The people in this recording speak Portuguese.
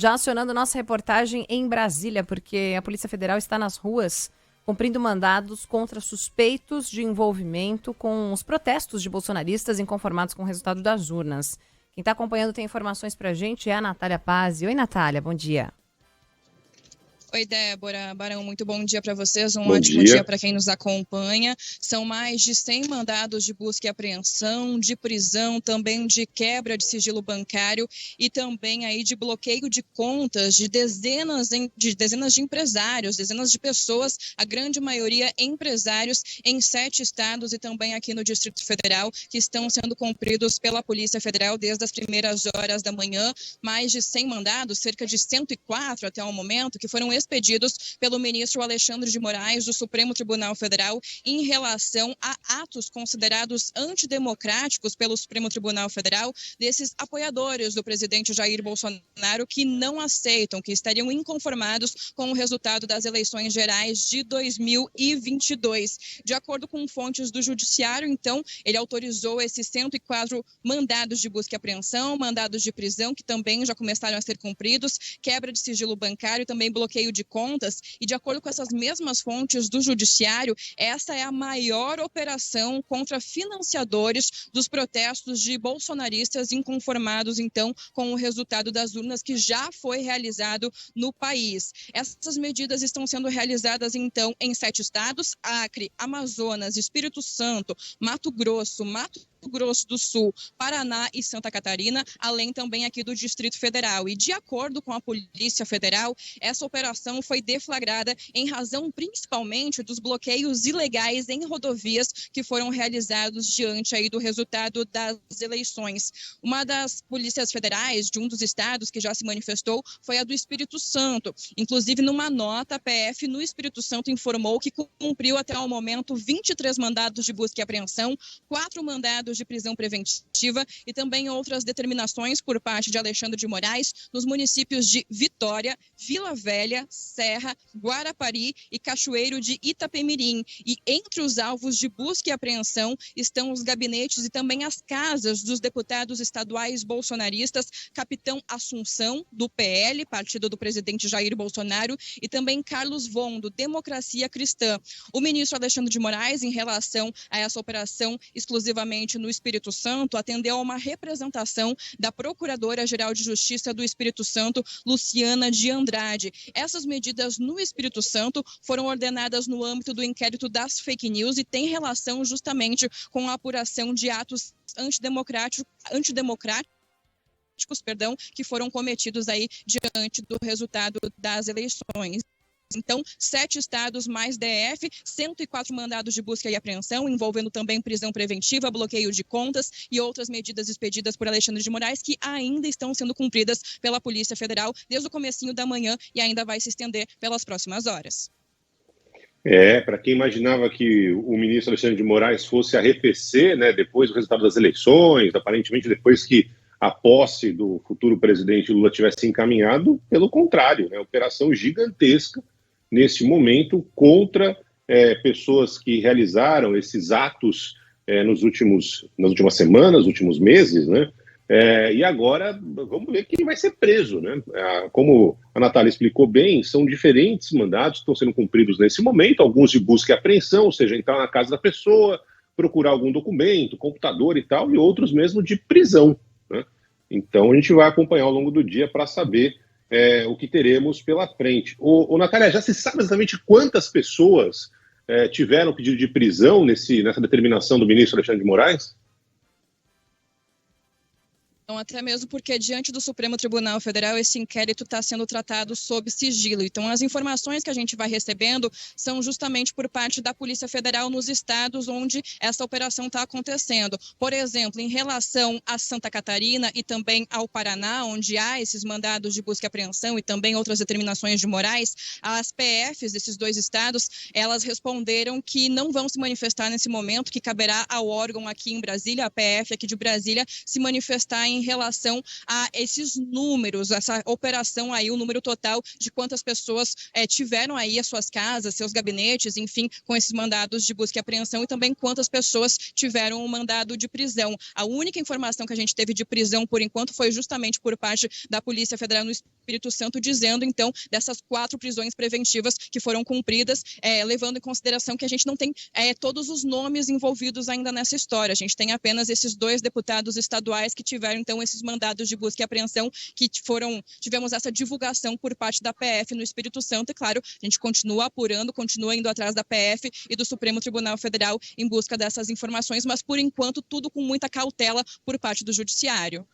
Já acionando nossa reportagem em Brasília, porque a Polícia Federal está nas ruas cumprindo mandados contra suspeitos de envolvimento com os protestos de bolsonaristas inconformados com o resultado das urnas. Quem está acompanhando tem informações para a gente é a Natália Pazzi. Oi, Natália, bom dia. Oi, Débora Barão, muito bom dia para vocês, Bom ótimo dia dia para quem nos acompanha. São mais de 100 mandados de busca e apreensão, de prisão, também de quebra de sigilo bancário e também aí de bloqueio de contas de dezenas de empresários, dezenas de pessoas, a grande maioria empresários em 7 estados e também aqui no Distrito Federal, que estão sendo cumpridos pela Polícia Federal desde as primeiras horas da manhã. Mais de 100 mandados, cerca de 104 até o momento, que foram expedidos pelo ministro Alexandre de Moraes do Supremo Tribunal Federal em relação a atos considerados antidemocráticos pelo Supremo Tribunal Federal desses apoiadores do presidente Jair Bolsonaro que não aceitam, que estariam inconformados com o resultado das eleições gerais de 2022. De acordo com fontes do Judiciário, então, ele autorizou esses 104 mandados de busca e apreensão, mandados de prisão, que também já começaram a ser cumpridos, quebra de sigilo bancário, também bloqueio de contas, e de acordo com essas mesmas fontes do Judiciário, essa é a maior operação contra financiadores dos protestos de bolsonaristas inconformados, então, com o resultado das urnas que já foi realizado no país. Essas medidas estão sendo realizadas, então, em 7 estados: Acre, Amazonas, Espírito Santo, Mato Grosso do Sul, Paraná e Santa Catarina, além também aqui do Distrito Federal. E de acordo com a Polícia Federal, essa operação foi deflagrada em razão principalmente dos bloqueios ilegais em rodovias que foram realizados diante aí do resultado das eleições. Uma das polícias federais de um dos estados que já se manifestou foi a do Espírito Santo. Inclusive, numa nota, a PF no Espírito Santo informou que cumpriu até o momento 23 mandados de busca e apreensão, 4 mandados de prisão preventiva e também outras determinações por parte de Alexandre de Moraes nos municípios de Vitória, Vila Velha, Serra, Guarapari e Cachoeiro de Itapemirim. E entre os alvos de busca e apreensão estão os gabinetes e também as casas dos deputados estaduais bolsonaristas, Capitão Assunção, do PL, partido do presidente Jair Bolsonaro, e também Carlos Von, do Democracia Cristã. O ministro Alexandre de Moraes, em relação a essa operação exclusivamente no Espírito Santo, atendeu a uma representação da Procuradora-Geral de Justiça do Espírito Santo, Luciana de Andrade. Essas medidas no Espírito Santo foram ordenadas no âmbito do inquérito das fake news e têm relação justamente com a apuração de atos antidemocráticos, que foram cometidos aí diante do resultado das eleições. Então, 7 estados mais DF, 104 mandados de busca e apreensão, envolvendo também prisão preventiva, bloqueio de contas e outras medidas expedidas por Alexandre de Moraes, que ainda estão sendo cumpridas pela Polícia Federal desde o comecinho da manhã e ainda vai se estender pelas próximas horas. Para quem imaginava que o ministro Alexandre de Moraes fosse arrefecer, né, depois do resultado das eleições, aparentemente depois que a posse do futuro presidente Lula tivesse encaminhado, pelo contrário, né, operação gigantesca neste momento contra pessoas que realizaram esses atos nas últimas semanas, nos últimos meses, né? E agora vamos ver quem vai ser preso, né? Como a Natália explicou bem, são diferentes mandados que estão sendo cumpridos nesse momento, alguns de busca e apreensão, ou seja, entrar na casa da pessoa, procurar algum documento, computador e tal, e outros mesmo de prisão, né? Então a gente vai acompanhar ao longo do dia para saber o que teremos pela frente. Natália, já se sabe exatamente quantas pessoas tiveram pedido de prisão nessa determinação do ministro Alexandre de Moraes? Então, até mesmo porque, diante do Supremo Tribunal Federal, esse inquérito está sendo tratado sob sigilo. Então, as informações que a gente vai recebendo são justamente por parte da Polícia Federal nos estados onde essa operação está acontecendo. Por exemplo, em relação a Santa Catarina e também ao Paraná, onde há esses mandados de busca e apreensão e também outras determinações de Moraes, as PFs desses 2 estados, elas responderam que não vão se manifestar nesse momento, que caberá ao órgão aqui em Brasília, a PF aqui de Brasília, se manifestar em relação a esses números, essa operação aí, o número total de quantas pessoas tiveram aí as suas casas, seus gabinetes, enfim, com esses mandados de busca e apreensão e também quantas pessoas tiveram um mandado de prisão. A única informação que a gente teve de prisão, por enquanto, foi justamente por parte da Polícia Federal no Espírito Santo, dizendo, então, dessas 4 prisões preventivas que foram cumpridas, levando em consideração que a gente não tem todos os nomes envolvidos ainda nessa história. A gente tem apenas esses 2 deputados estaduais que tiveram, então, esses mandados de busca e apreensão, que tivemos essa divulgação por parte da PF no Espírito Santo. E, claro, a gente continua apurando, continua indo atrás da PF e do Supremo Tribunal Federal em busca dessas informações, mas, por enquanto, tudo com muita cautela por parte do Judiciário.